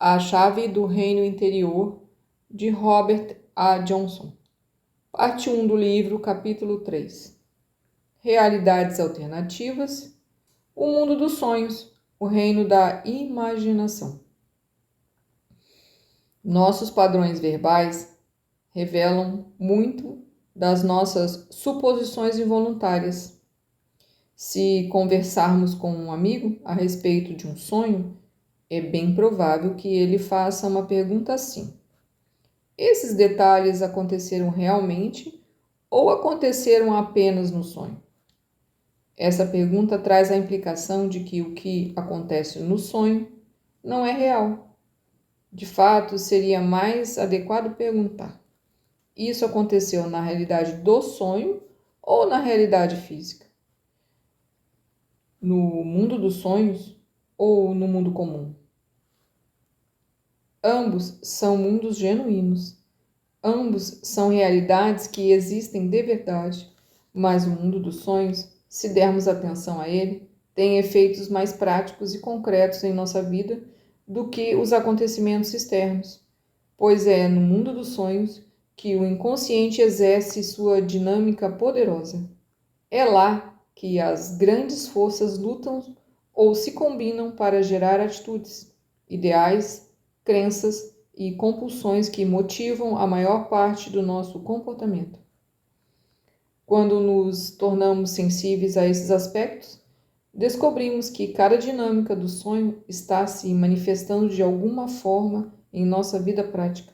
A Chave do Reino Interior, de Robert A. Johnson. Parte 1 do livro, capítulo 3. Realidades alternativas. O mundo dos sonhos, o reino da imaginação. Nossos padrões verbais revelam muito das nossas suposições involuntárias. Se conversarmos com um amigo a respeito de um sonho, é bem provável que ele faça uma pergunta assim: esses detalhes aconteceram realmente ou aconteceram apenas no sonho? Essa pergunta traz a implicação de que o que acontece no sonho não é real. De fato, seria mais adequado perguntar: isso aconteceu na realidade do sonho ou na realidade física? No mundo dos sonhos ou no mundo comum? Ambos são mundos genuínos. Ambos são realidades que existem de verdade, mas o mundo dos sonhos, se dermos atenção a ele, tem efeitos mais práticos e concretos em nossa vida do que os acontecimentos externos, pois é no mundo dos sonhos que o inconsciente exerce sua dinâmica poderosa. É lá que as grandes forças lutam ou se combinam para gerar atitudes, ideais, crenças e compulsões que motivam a maior parte do nosso comportamento. Quando nos tornamos sensíveis a esses aspectos, descobrimos que cada dinâmica do sonho está se manifestando de alguma forma em nossa vida prática,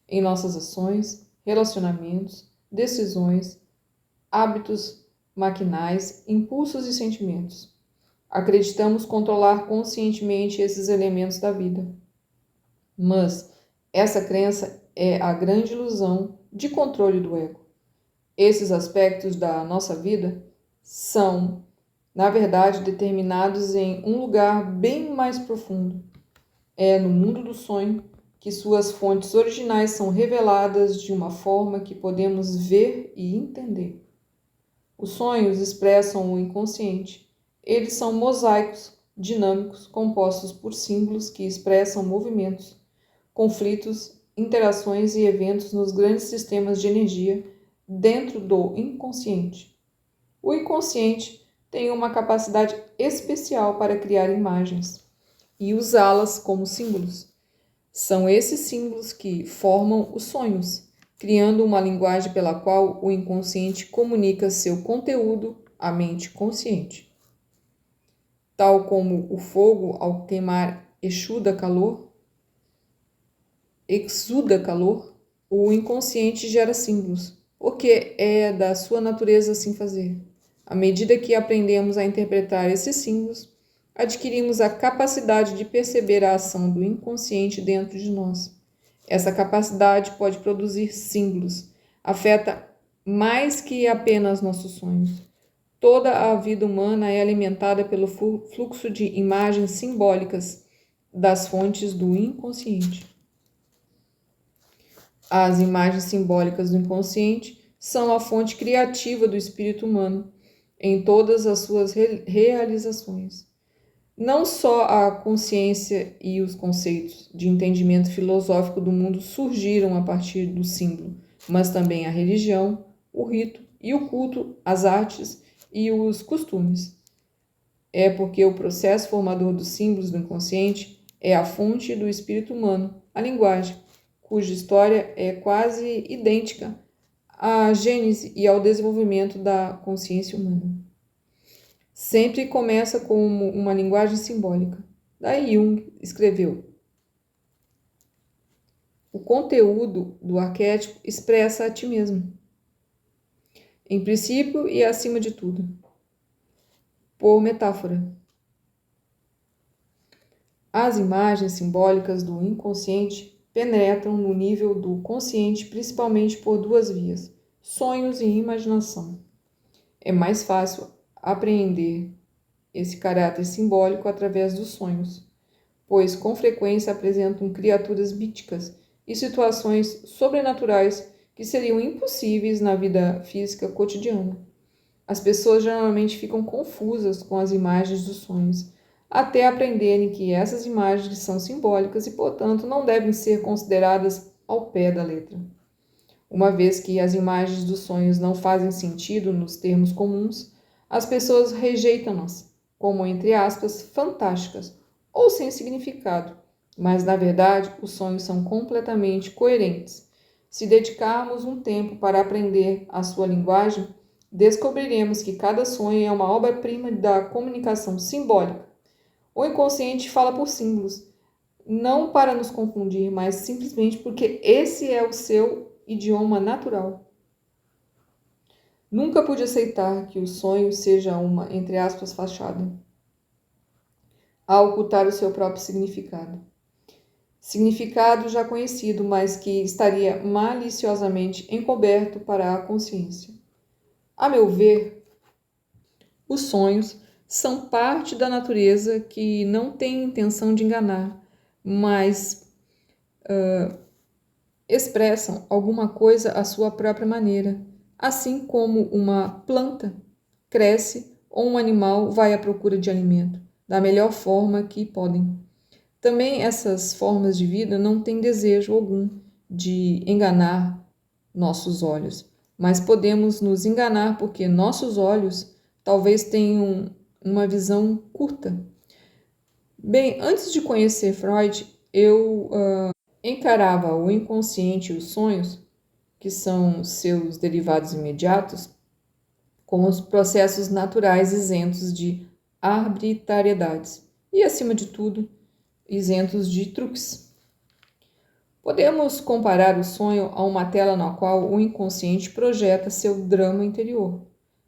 em nossas ações, relacionamentos, decisões, hábitos maquinais, impulsos e sentimentos. Acreditamos controlar conscientemente esses elementos da vida. Mas essa crença é a grande ilusão de controle do ego. Esses aspectos da nossa vida são, na verdade, determinados em um lugar bem mais profundo. É no mundo do sonho que suas fontes originais são reveladas de uma forma que podemos ver e entender. Os sonhos expressam o inconsciente. Eles são mosaicos dinâmicos compostos por símbolos que expressam movimentos, conflitos, interações e eventos nos grandes sistemas de energia dentro do inconsciente. O inconsciente tem uma capacidade especial para criar imagens e usá-las como símbolos. São esses símbolos que formam os sonhos, criando uma linguagem pela qual o inconsciente comunica seu conteúdo à mente consciente. Tal como o fogo, ao queimar, exuda calor, o inconsciente gera símbolos, porque é da sua natureza assim fazer. À medida que aprendemos a interpretar esses símbolos, adquirimos a capacidade de perceber a ação do inconsciente dentro de nós. Essa capacidade pode produzir símbolos, afeta mais que apenas nossos sonhos. Toda a vida humana é alimentada pelo fluxo de imagens simbólicas das fontes do inconsciente. As imagens simbólicas do inconsciente são a fonte criativa do espírito humano em todas as suas realizações. Não só a consciência e os conceitos de entendimento filosófico do mundo surgiram a partir do símbolo, mas também a religião, o rito e o culto, as artes e os costumes. É porque o processo formador dos símbolos do inconsciente é a fonte do espírito humano, a linguagem, cuja história é quase idêntica à gênese e ao desenvolvimento da consciência humana. Sempre começa como uma linguagem simbólica. Daí Jung escreveu: o conteúdo do arquétipo expressa a ti mesmo, em princípio e acima de tudo. Por metáfora, as imagens simbólicas do inconsciente penetram no nível do consciente principalmente por duas vias: sonhos e imaginação. É mais fácil apreender esse caráter simbólico através dos sonhos, pois com frequência apresentam criaturas míticas e situações sobrenaturais que seriam impossíveis na vida física cotidiana. As pessoas geralmente ficam confusas com as imagens dos sonhos. até aprenderem que essas imagens são simbólicas e, portanto, não devem ser consideradas ao pé da letra. Uma vez que as imagens dos sonhos não fazem sentido nos termos comuns, as pessoas rejeitam-nas como, entre aspas, fantásticas ou sem significado, mas na verdade os sonhos são completamente coerentes. Se dedicarmos um tempo para aprender a sua linguagem, descobriremos que cada sonho é uma obra-prima da comunicação simbólica. O inconsciente fala por símbolos, não para nos confundir, mas simplesmente porque esse é o seu idioma natural. Nunca pude aceitar que o sonho seja uma, entre aspas, fachada, a ocultar o seu próprio significado. Significado já conhecido, mas que estaria maliciosamente encoberto para a consciência. A meu ver, os sonhos são parte da natureza que não tem intenção de enganar, mas expressam alguma coisa à sua própria maneira, assim como uma planta cresce ou um animal vai à procura de alimento, da melhor forma que podem. Também essas formas de vida não têm desejo algum de enganar nossos olhos, mas podemos nos enganar porque nossos olhos talvez tenham uma visão curta. Bem, antes de conhecer Freud, eu encarava o inconsciente e os sonhos, que são seus derivados imediatos, como os processos naturais isentos de arbitrariedades e, acima de tudo, isentos de truques. Podemos comparar o sonho a uma tela na qual o inconsciente projeta seu drama interior.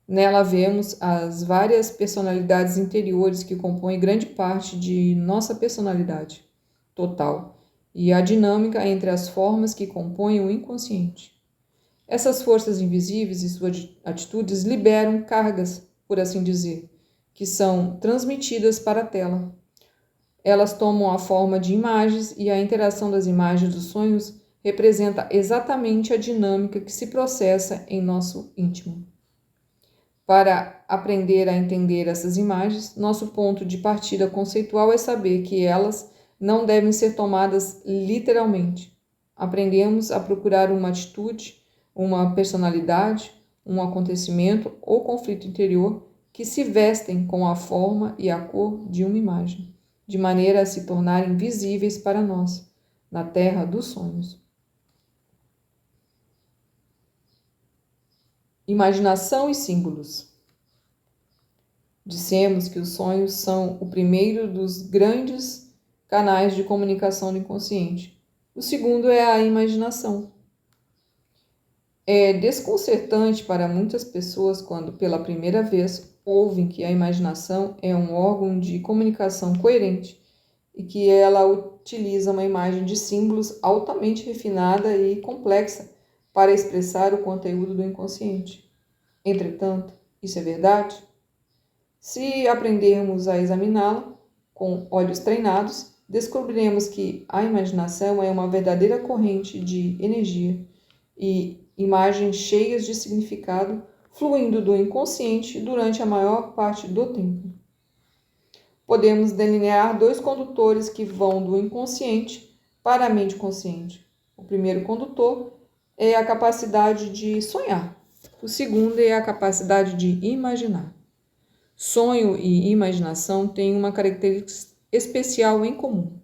Nela vemos as várias personalidades interiores que compõem grande parte de nossa personalidade total e a dinâmica entre as formas que compõem o inconsciente. Essas forças invisíveis e suas atitudes liberam cargas, por assim dizer, que são transmitidas para a tela. Elas tomam a forma de imagens e a interação das imagens dos sonhos representa exatamente a dinâmica que se processa em nosso íntimo. Para aprender a entender essas imagens, nosso ponto de partida conceitual é saber que elas não devem ser tomadas literalmente. Aprendemos a procurar uma atitude, uma personalidade, um acontecimento ou conflito interior que se vestem com a forma e a cor de uma imagem, de maneira a se tornarem visíveis para nós, na terra dos sonhos. Imaginação e símbolos. Dissemos que os sonhos são o primeiro dos grandes canais de comunicação do inconsciente. O segundo é a imaginação. É desconcertante para muitas pessoas quando, pela primeira vez, ouvem que a imaginação é um órgão de comunicação coerente e que ela utiliza uma imagem de símbolos altamente refinada e complexa para expressar o conteúdo do inconsciente. Entretanto, isso é verdade? Se aprendermos a examiná-la com olhos treinados, descobriremos que a imaginação é uma verdadeira corrente de energia e imagens cheias de significado fluindo do inconsciente durante a maior parte do tempo. Podemos delinear dois condutores que vão do inconsciente para a mente consciente. O primeiro condutor é a capacidade de sonhar. O segundo é a capacidade de imaginar. Sonho e imaginação têm uma característica especial em comum: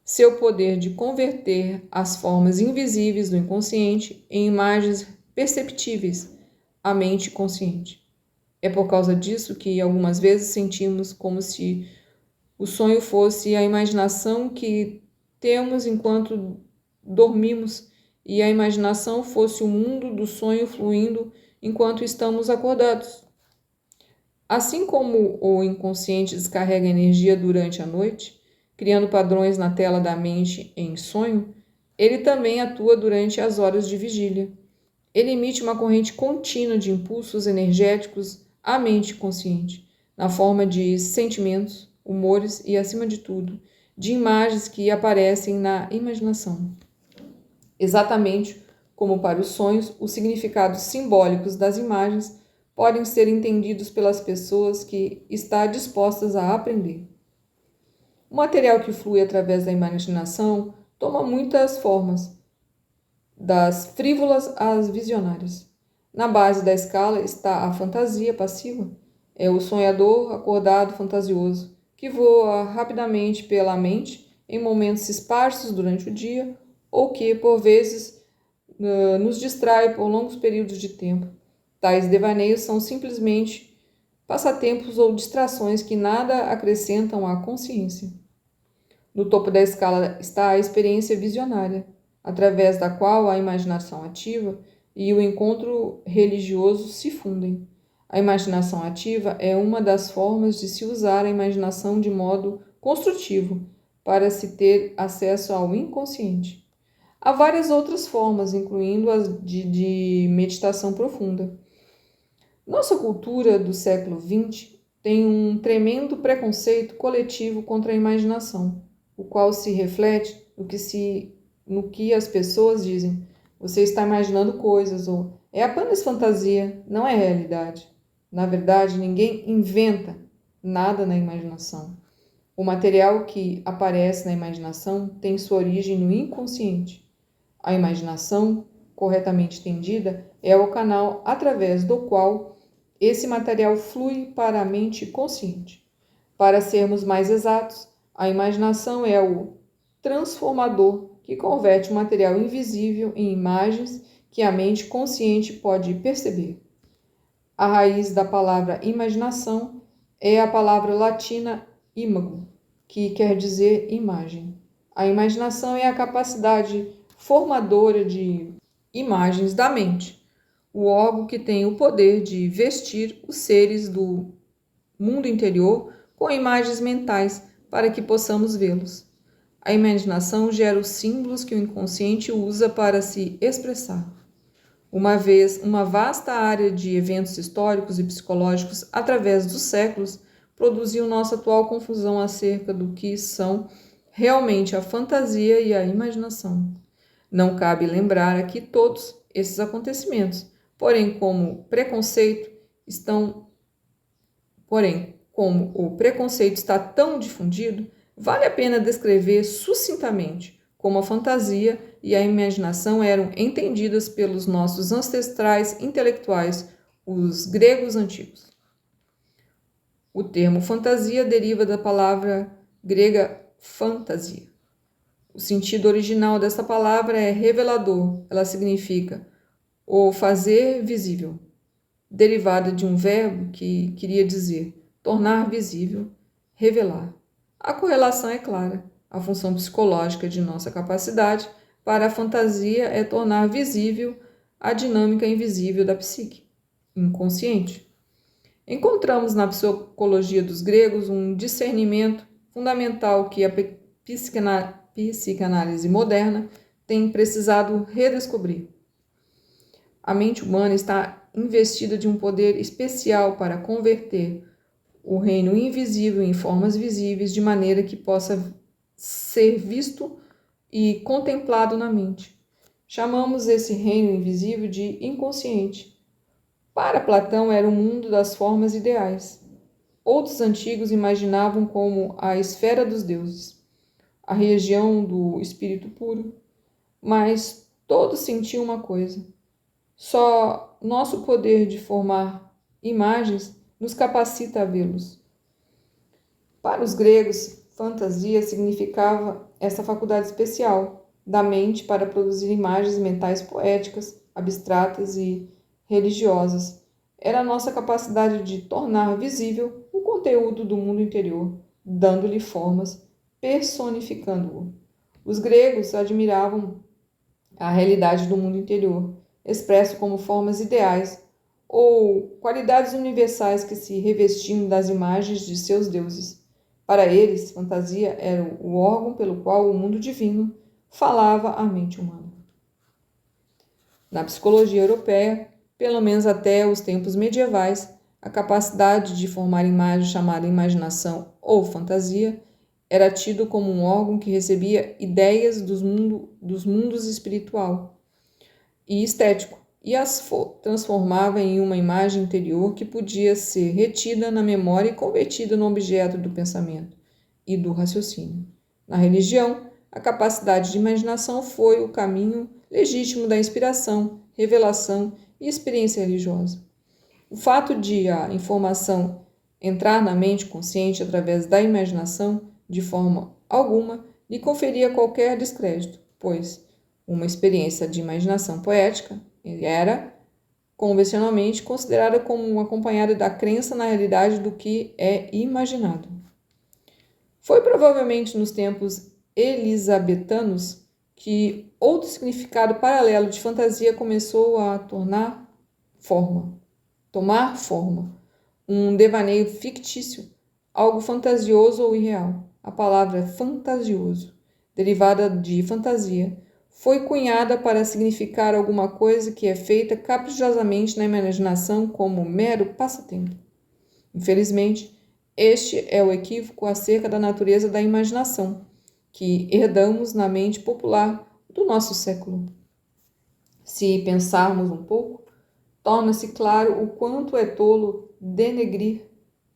seu poder de converter as formas invisíveis do inconsciente em imagens perceptíveis à mente consciente. É por causa disso que algumas vezes sentimos como se o sonho fosse a imaginação que temos enquanto dormimos e a imaginação fosse o mundo do sonho fluindo enquanto estamos acordados. Assim como o inconsciente descarrega energia durante a noite, criando padrões na tela da mente em sonho, ele também atua durante as horas de vigília. Ele emite uma corrente contínua de impulsos energéticos à mente consciente, na forma de sentimentos, humores e, acima de tudo, de imagens que aparecem na imaginação. Exatamente como para os sonhos, os significados simbólicos das imagens podem ser entendidos pelas pessoas que estão dispostas a aprender. O material que flui através da imaginação toma muitas formas, das frívolas às visionárias. Na base da escala está a fantasia passiva. É o sonhador acordado fantasioso, que voa rapidamente pela mente em momentos esparsos durante o dia ou que, por vezes, nos distrai por longos períodos de tempo. Tais devaneios são simplesmente passatempos ou distrações que nada acrescentam à consciência. No topo da escala está a experiência visionária, através da qual a imaginação ativa e o encontro religioso se fundem. A imaginação ativa é uma das formas de se usar a imaginação de modo construtivo para se ter acesso ao inconsciente. Há várias outras formas, incluindo as de meditação profunda. Nossa cultura do século XX tem um tremendo preconceito coletivo contra a imaginação, o qual se reflete no que as pessoas dizem. Você está imaginando coisas, ou é apenas fantasia, não é realidade. Na verdade, ninguém inventa nada na imaginação. O material que aparece na imaginação tem sua origem no inconsciente. A imaginação, corretamente entendida, é o canal através do qual esse material flui para a mente consciente. Para sermos mais exatos, a imaginação é o transformador que converte o material invisível em imagens que a mente consciente pode perceber. A raiz da palavra imaginação é a palavra latina imago, que quer dizer imagem. A imaginação é a capacidade formadora de imagens da mente, o órgão que tem o poder de vestir os seres do mundo interior com imagens mentais para que possamos vê-los. A imaginação gera os símbolos que o inconsciente usa para se expressar. Uma vez, uma vasta área de eventos históricos e psicológicos através dos séculos produziu nossa atual confusão acerca do que são realmente a fantasia e a imaginação. Não cabe lembrar aqui todos esses acontecimentos, como o preconceito está tão difundido, vale a pena descrever sucintamente como a fantasia e a imaginação eram entendidas pelos nossos ancestrais intelectuais, os gregos antigos. O termo fantasia deriva da palavra grega fantasia. O sentido original dessa palavra é revelador. Ela significa o fazer visível, derivada de um verbo que queria dizer tornar visível, revelar. A correlação é clara. A função psicológica de nossa capacidade para a fantasia é tornar visível a dinâmica invisível da psique, inconsciente. Encontramos na psicologia dos gregos um discernimento fundamental que a psicanálise moderna tem precisado redescobrir. A mente humana está investida de um poder especial para converter o reino invisível em formas visíveis de maneira que possa ser visto e contemplado na mente. Chamamos esse reino invisível de inconsciente. Para Platão era o mundo das formas ideais. Outros antigos imaginavam como a esfera dos deuses, a região do espírito puro, mas todos sentiam uma coisa. Só nosso poder de formar imagens nos capacita a vê-los. Para os gregos, fantasia significava essa faculdade especial da mente para produzir imagens mentais poéticas, abstratas e religiosas. Era a nossa capacidade de tornar visível o conteúdo do mundo interior, dando-lhe formas, personificando-o. Os gregos admiravam a realidade do mundo interior, expresso como formas ideais ou qualidades universais que se revestiam das imagens de seus deuses. Para eles, fantasia era o órgão pelo qual o mundo divino falava à mente humana. Na psicologia europeia, pelo menos até os tempos medievais, a capacidade de formar imagem chamada imaginação ou fantasia era tido como um órgão que recebia ideias dos mundos espiritual e estético e as transformava em uma imagem interior que podia ser retida na memória e convertida no objeto do pensamento. e do raciocínio. Na religião, a capacidade de imaginação foi o caminho legítimo da inspiração, revelação e experiência religiosa. O fato de a informação entrar na mente consciente através da imaginação, de forma alguma, lhe conferia qualquer descrédito, pois uma experiência de imaginação poética era convencionalmente considerada como acompanhada da crença na realidade do que é imaginado. Foi provavelmente nos tempos elisabetanos que outro significado paralelo de fantasia começou a tomar forma. Um devaneio fictício, algo fantasioso ou irreal. A palavra fantasioso, derivada de fantasia, foi cunhada para significar alguma coisa que é feita caprichosamente na imaginação como mero passatempo. Infelizmente, este é o equívoco acerca da natureza da imaginação, que herdamos na mente popular do nosso século. Se pensarmos um pouco, torna-se claro o quanto é tolo denegrir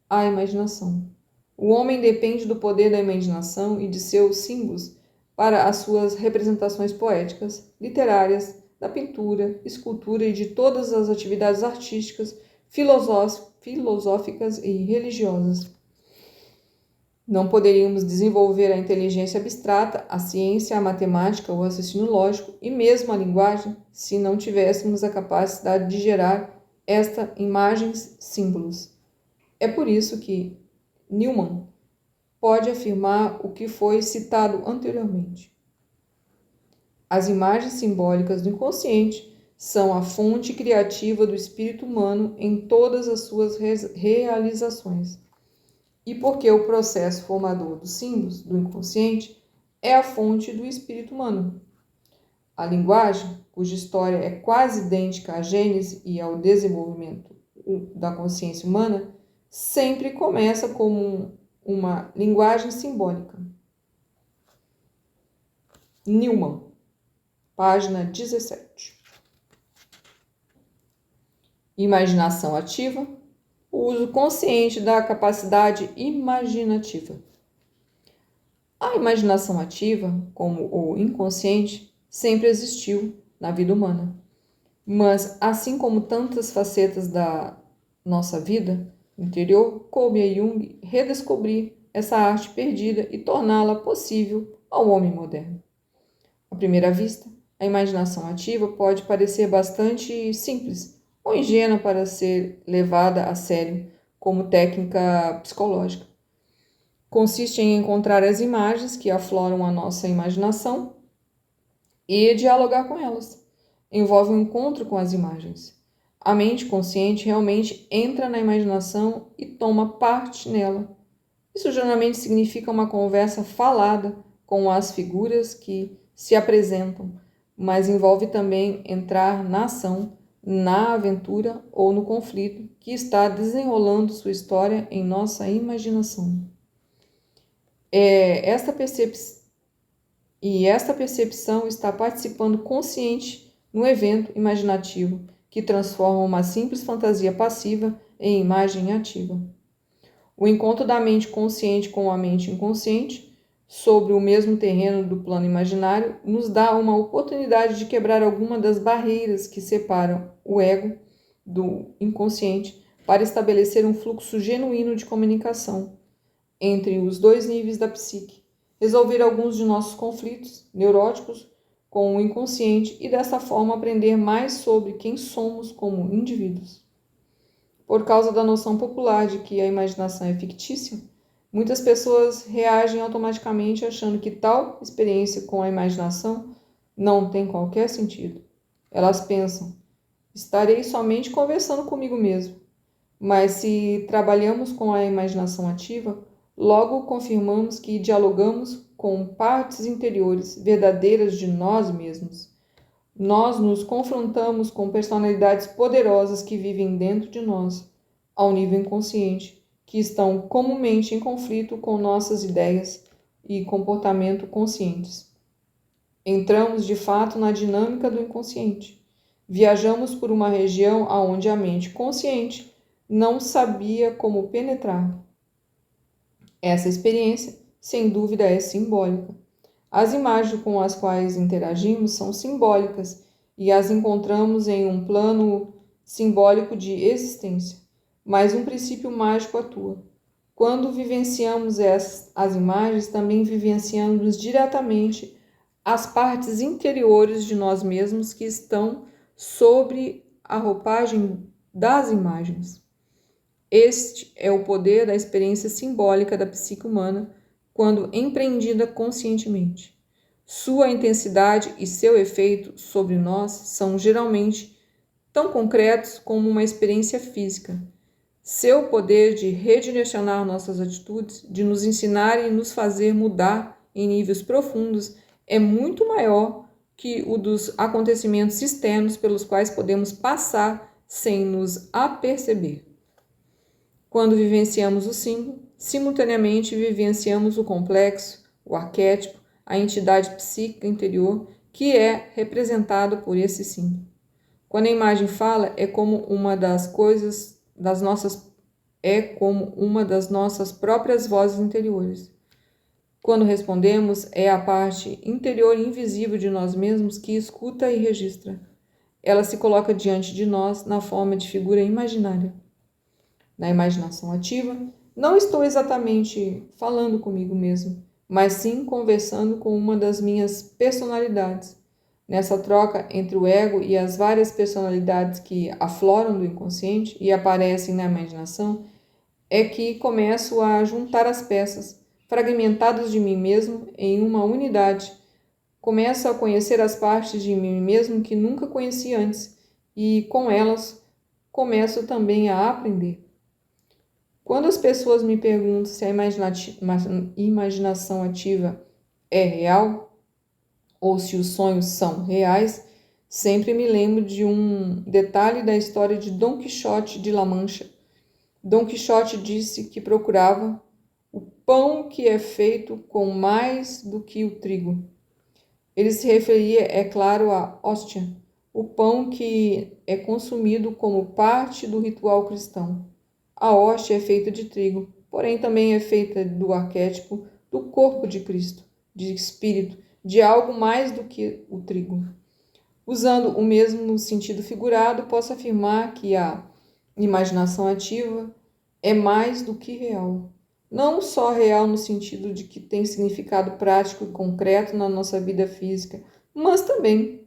a imaginação. O homem depende do poder da imaginação e de seus símbolos para as suas representações poéticas, literárias, da pintura, escultura e de todas as atividades artísticas, filosóficas e religiosas. Não poderíamos desenvolver a inteligência abstrata, a ciência, a matemática, o raciocínio lógico e mesmo a linguagem se não tivéssemos a capacidade de gerar imagens, símbolos. É por isso que Newman pode afirmar o que foi citado anteriormente. As imagens simbólicas do inconsciente são a fonte criativa do espírito humano em todas as suas realizações. E porque o processo formador dos símbolos do inconsciente é a fonte do espírito humano. A linguagem, cuja história é quase idêntica à gênese e ao desenvolvimento da consciência humana, sempre começa como uma linguagem simbólica. Newman, página 17. Imaginação ativa, o uso consciente da capacidade imaginativa. A imaginação ativa, como o inconsciente, sempre existiu na vida humana. Mas, assim como tantas facetas da nossa vida interior, coube a Jung redescobrir essa arte perdida e torná-la possível ao homem moderno. À primeira vista, a imaginação ativa pode parecer bastante simples ou ingênua para ser levada a sério como técnica psicológica. Consiste em encontrar as imagens que afloram a nossa imaginação e dialogar com elas. Envolve um encontro com as imagens. A mente consciente realmente entra na imaginação e toma parte nela. Isso geralmente significa uma conversa falada com as figuras que se apresentam, mas envolve também entrar na ação, na aventura ou no conflito que está desenrolando sua história em nossa imaginação. Esta percepção está participando consciente no evento imaginativo que transforma uma simples fantasia passiva em imagem ativa. O encontro da mente consciente com a mente inconsciente sobre o mesmo terreno do plano imaginário nos dá uma oportunidade de quebrar alguma das barreiras que separam o ego do inconsciente para estabelecer um fluxo genuíno de comunicação entre os dois níveis da psique, resolver alguns de nossos conflitos neuróticos com o inconsciente e dessa forma aprender mais sobre quem somos como indivíduos. Por causa da noção popular de que a imaginação é fictícia, muitas pessoas reagem automaticamente achando que tal experiência com a imaginação não tem qualquer sentido. Elas pensam, estarei somente conversando comigo mesmo. Mas se trabalhamos com a imaginação ativa, logo confirmamos que dialogamos com partes interiores verdadeiras de nós mesmos. Nós nos confrontamos com personalidades poderosas que vivem dentro de nós, ao nível inconsciente, que estão comumente em conflito com nossas ideias e comportamento conscientes. Entramos de fato na dinâmica do inconsciente. Viajamos por uma região aonde a mente consciente não sabia como penetrar. Essa experiência sem dúvida é simbólica. As imagens com as quais interagimos são simbólicas e as encontramos em um plano simbólico de existência, mas um princípio mágico atua. Quando vivenciamos as imagens, também vivenciamos diretamente as partes interiores de nós mesmos que estão sobre a roupagem das imagens. Este é o poder da experiência simbólica da psique humana quando empreendida conscientemente. Sua intensidade e seu efeito sobre nós são geralmente tão concretos como uma experiência física. Seu poder de redirecionar nossas atitudes, de nos ensinar e nos fazer mudar em níveis profundos é muito maior que o dos acontecimentos externos pelos quais podemos passar sem nos aperceber. Quando vivenciamos o símbolo, simultaneamente vivenciamos o complexo, o arquétipo, a entidade psíquica interior que é representado por esse símbolo. Quando a imagem fala, é como uma das nossas próprias vozes interiores. Quando respondemos, é a parte interior invisível de nós mesmos que escuta e registra. Ela se coloca diante de nós na forma de figura imaginária. Na imaginação ativa, não estou exatamente falando comigo mesmo, mas sim conversando com uma das minhas personalidades. Nessa troca entre o ego e as várias personalidades que afloram do inconsciente e aparecem na imaginação, é que começo a juntar as peças, fragmentadas de mim mesmo, em uma unidade. Começo a conhecer as partes de mim mesmo que nunca conheci antes, e com elas começo também a aprender. Quando as pessoas me perguntam se a imaginação ativa é real ou se os sonhos são reais, sempre me lembro de um detalhe da história de Dom Quixote de La Mancha. Dom Quixote disse que procurava o pão que é feito com mais do que o trigo. Ele se referia, é claro, à hóstia, o pão que é consumido como parte do ritual cristão. A hóstia é feita de trigo, porém também é feita do arquétipo do corpo de Cristo, de espírito, de algo mais do que o trigo. Usando o mesmo sentido figurado, posso afirmar que a imaginação ativa é mais do que real. Não só real no sentido de que tem significado prático e concreto na nossa vida física, mas também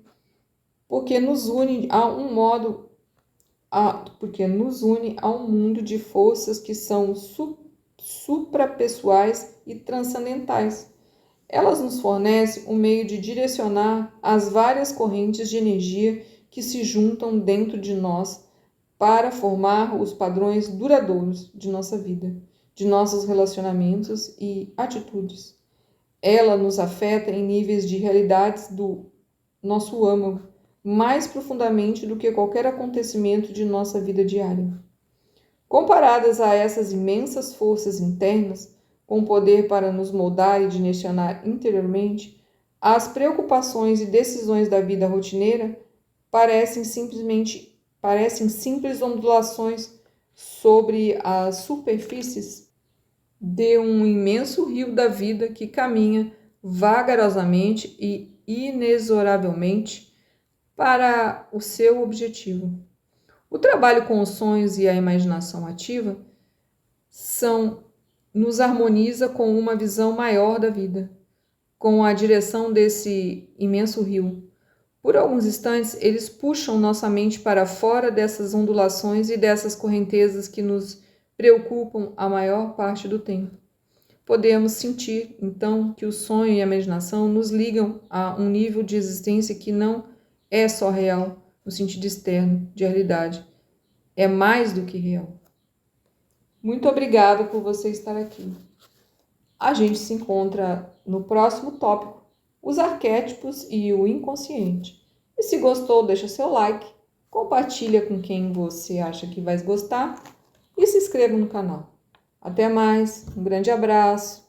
porque nos une a um mundo de forças que são suprapessoais e transcendentais. Elas nos fornecem um meio de direcionar as várias correntes de energia que se juntam dentro de nós para formar os padrões duradouros de nossa vida, de nossos relacionamentos e atitudes. Ela nos afeta em níveis de realidades do nosso âmago, mais profundamente do que qualquer acontecimento de nossa vida diária. Comparadas a essas imensas forças internas, com poder para nos moldar e direcionar interiormente, as preocupações e decisões da vida rotineira parecem simples ondulações sobre as superfícies de um imenso rio da vida que caminha vagarosamente e inexoravelmente para o seu objetivo. O trabalho com os sonhos e a imaginação ativa nos harmoniza com uma visão maior da vida, com a direção desse imenso rio. Por alguns instantes, eles puxam nossa mente para fora dessas ondulações e dessas correntezas que nos preocupam a maior parte do tempo. Podemos sentir, então, que o sonho e a imaginação nos ligam a um nível de existência que não é só real, no sentido externo, de realidade. É mais do que real. Muito obrigada por você estar aqui. A gente se encontra no próximo tópico, os arquétipos e o inconsciente. E se gostou, deixa seu like, compartilha com quem você acha que vai gostar e se inscreva no canal. Até mais, um grande abraço.